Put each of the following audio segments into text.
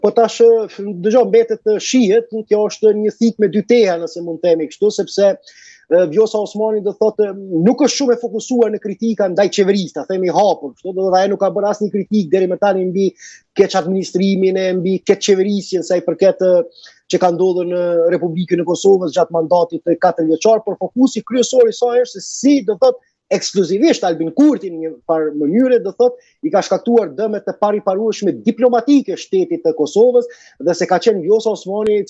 Po tash dëgjoj mbetet shihet, kjo është një thik me dy teha nëse mund të themi kështu, sepse Vjosa Osmani do thotë nuk është shumë e fokusuar në kritika ndaj qeverisë, ta themi hapur, kështu do thotë ai nuk ka bërë asnjë kritik deri më tani mbi keq administrimin e mbi keq qeverisjen sa i përket që ka ndodhur në Republikën e Kosovës gjatë mandatit të 4 vjeçar, por fokusi kryesor i saj është se si do thotë ekskluzivisht Albin Kurti në një farë mënyre do thotë i ka shkaktuar dëme të pariparueshme diplomatike shtetit të Kosovës dhe se ka qenë Vjosa Osmani,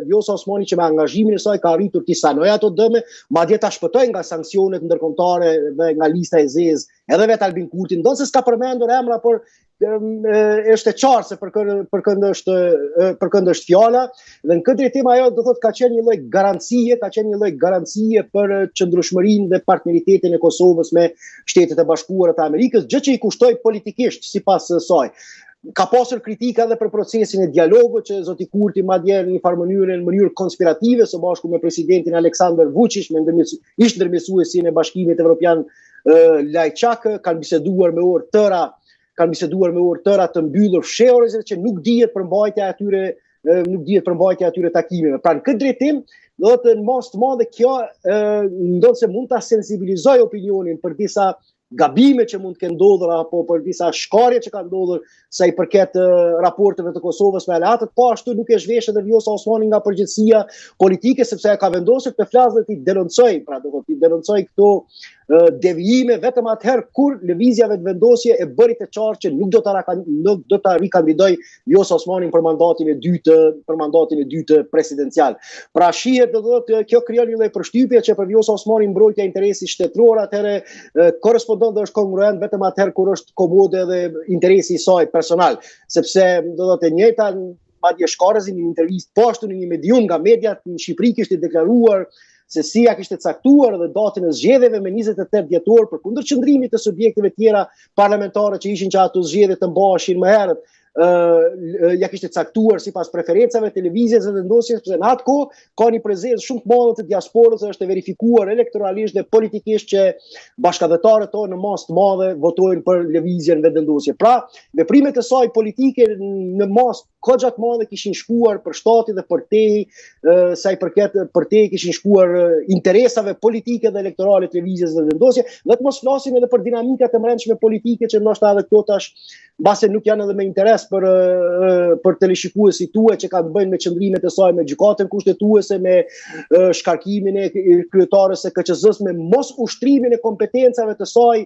Vjosa Osmani që me angazhimin e saj ka arritur të sanojë ato dëme, madje ta shpëtoi nga sanksionet ndërkombëtare dhe nga lista e zezë edhe vet Albin Kurti, ndonë se s'ka përmendur emra, por është e qartë se për kënd është fjala dhe në këtë drejtim ajo do thotë ka qenë një lloj garancie për qëndrueshmërinë dhe partneritetin e Kosovës me Shtetet e Bashkuara të Amerikës, gjë që i kushtoi politikisht sipas saj. Ka pasur kritika edhe për procesin e dialogut që zoti Kurti madje në një farë mënyrë konspirative së bashku me presidentin Aleksandar Vučić, ish ndërmjetësuesin e Bashkimit Evropian Lajçak, kanë biseduar me orë tëra të mbyllur fshehurëse që nuk dihet përmbajtja e atyre takimeve. Pra në këtë drejtim, do të në mas të madhe kjo ndonë se mund ta sensibilizoj opinionin për disa gabime që mund të kenë ndodhur apo për disa shkarje që kanë ndodhur sa i përket raporteve të Kosovës me aleatët, po ashtu nuk e zhvesh edhe Vjosa Osmani nga përgjegjësia politike sepse ai ka vendosur të flasë dhe të denoncoj, pra do të denoncoj këto devijime vetëm atëherë kur lëvizjave të vendosje e bëri të qartë që nuk do ta rikandidoj Vjosa Osmanin për mandatin e dytë presidencial. Pra shihet do thotë kjo krijon një lloj përshtypje që për Vjosa Osmanin mbrojtja e interesit shtetëror atëherë korrespondon dhe është kongruent vetëm atëherë kur është komode edhe interesi i saj personal, sepse do thotë e njëjta madje Shkarëzi në një intervistë po ashtu në një medium nga mediat në Shqipëri kishte deklaruar se si ja kishte caktuar dhe datën e zgjedhjeve me 28 dhjetor për kundër qëndrimit të subjekteve tjera parlamentare që ishin që ato zgjedhje të mbaheshin më herët. Ja kishte caktuar sipas preferencave televizjes dhe vendosjes, sepse në atë kohë ka një prezencë shumë të madhe të diasporës, është e verifikuar elektoralisht dhe politikisht që bashkëdhetarët tonë në masë të madhe votojnë për lëvizjen vendosje. Pra, veprimet e saj politike në masë goxha të madhe kishin shkuar për shtati dhe për te, sa i përket për te kishin shkuar interesave politike dhe elektorale të lëvizjes vendosje, dhe të mos flasim edhe për dinamikat e brendshme politike që ndoshta edhe këto tash mbase nuk janë edhe me interes për teleshikuesit tuaj që kanë të bëjnë me qëndrimet e saj me gjykatën kushtetuese, me shkarkimin e kryetarës së KQZ-s, me mos ushtrimin e kompetencave të saj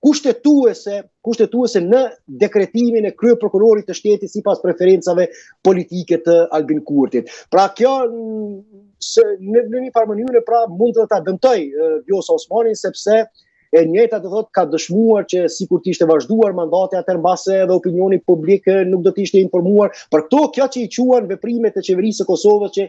kushtetuese në dekretimin e kryeprokurorit të shtetit sipas preferencave politike të Albin Kurtit. Pra kjo në një farë mënyrë pra mund të ta dëmtoj Vjosa Osmanin sepse e njëjta do thotë ka dëshmuar që sikur të ishte vazhduar mandati atëherë mbase edhe opinioni publik nuk do të ishte informuar për kjo që i quajnë veprimet e qeverisë së Kosovës që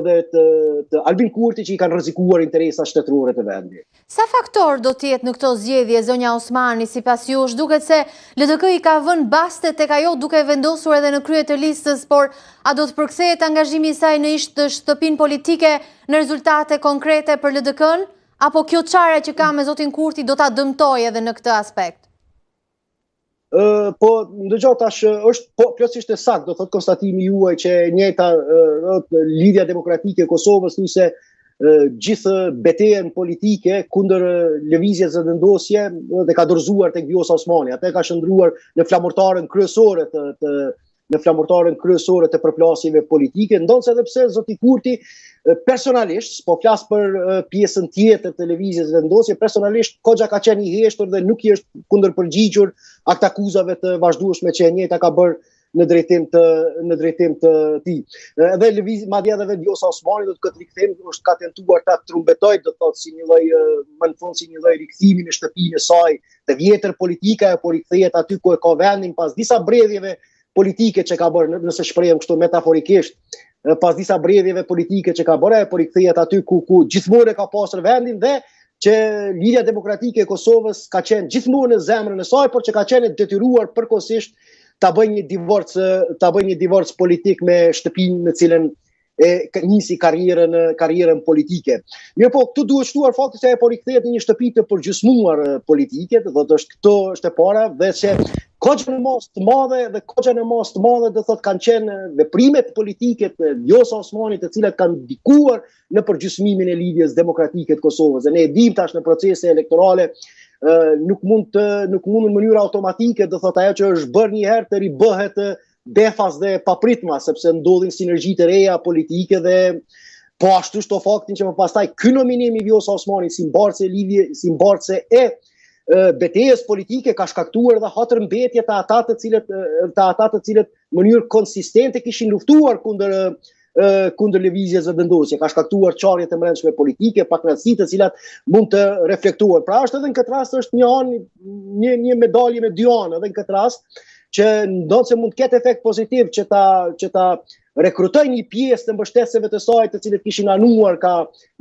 dhe të Albin Kurti që i kanë rrezikuar interesat shtetërore të vendit. Sa faktor do të jetë në këto zgjedhje zonja Osmani sipas jush? Duket se LDK i ka vënë baste tek ajo duke vendosur edhe në krye të listës, por a do të përkthehet angazhimi i saj në ish të shtëpinë politike në rezultate konkrete për LDK-n? Apo kjo çare që ka me zotin Kurti do ta dëmtojë edhe në këtë aspekt? Po ndëgjoj tash është plotësisht e saktë, do thotë konstatimi juaj që njëjta lidhja demokratike e Kosovës thjesht gjithë betejën politike kundër lëvizjes së vendosje dhe ka dorëzuar tek Vjosa Osmani. Atë ka shndruar në flamurtarën kryesore të përplasjeve politike, ndonse edhe pse zoti Kurti personalisht, po flas për pjesën tjetër të lëvizjes së vendosje, personalisht goxha ka qenë i heshtur dhe nuk I është kundërpërgjigjur atë akuzave të vazhdueshme që e njëjta ka bërë në drejtim të tij. Edhe lëvizja madje edhe Vjosa Osmani do të këtë rikthim është ka tentuar ta trumbetoj, do të thotë si një lloj më në fund si një lloj rikthimi në shtëpinë e saj të vjetër politike, apo rikthehet aty ku e ka vendin pas disa mbredhjeve politike që ka bërë, nëse shprehem kështu metaforikisht, pas disa mbredhjeve politike që ka bërë, por I kthehet aty ku gjithmonë ka pasur vendin dhe që Lidhja Demokratike e Kosovës ka qenë gjithmonë në zemrën e saj, por që ka qenë detyruar përkohësisht ta bëjë një divorc politik me shtëpinë në cilën nisi karrierën politike. Mirë po, këtu duhet shtuar fakti se ajo po rikthehet në një shtëpi të përgjysmuar politike, do të thotë këto është e para, dhe që Kogja në mas të madhe dhe kogja në mas të madhe do thot kanë qenë veprimet politike të Vjosa Osmanit, të cilat kanë ndikuar në përgjysmimin e lidhjes demokratike të Kosovës. Dhe ne e dim tash në procese elektorale nuk mund në mënyrë automatike, do thot ajo që është bërë një herë të ribëhet befas dhe papritma, sepse ndodhin sinergji të reja politike dhe po ashtu shto faktin që më pastaj ky nominim i Vjosa Osmanit si mbartse e betejës politike ka shkaktuar dhe hatërmbetje të ata të cilët në mënyrë konsistente kishin luftuar kundër lëvizjes së vendosjes, ka shkaktuar çarje të brendshme politike, pakënaqësi të cilat mund të reflektohen. Pra është edhe në këtë rast është një medalje me dy anë, edhe në këtë rast që ndoshta mund të ketë efekt pozitiv që ta rekrutoj një pjesë të mbështetësve të saj të cilët kishin anuar ka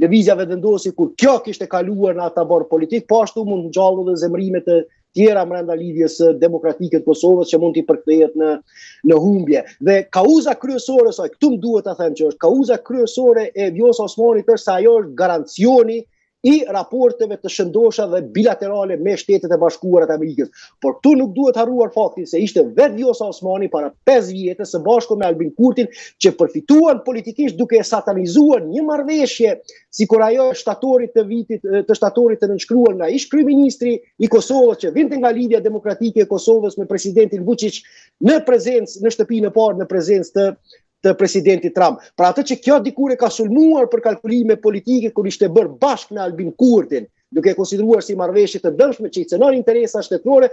lëvizja vendosje kur kjo kishte kaluar në tabor politik, po ashtu mund ngjallë edhe zemrime të tjera brenda lidhjes demokratike të Kosovës që mund t'i përkthehet në humbje. Dhe kauza kryesore saj, këtu më duhet ta them që është kauza kryesore e Vjosa Osmanit është se ajo është garancioni i raporteve të shëndosha dhe bilaterale me Shtetet e Bashkuara të Amerikës. Por këtu nuk duhet harruar faktin se ishte vetë Vjosa Osmani para 5 vjetë së bashku me Albin Kurtin që përfituan politikisht duke e satanizuar një marrëveshje sikur ajo shtatorit të nënshkruar nga ish kryeministri i Kosovës që vinte nga lidhja demokratike e Kosovës me presidentin Vučić në shtëpinë e parë në prezencë të presidentit Trump. Pra atë që kjo dikur e ka sulmuar për kalkulime politike kur ishte bërë bashkë me Albin Kurtin, duke konsideruar si marrëveshje të dëmshme që i cënon interesa shtetërore,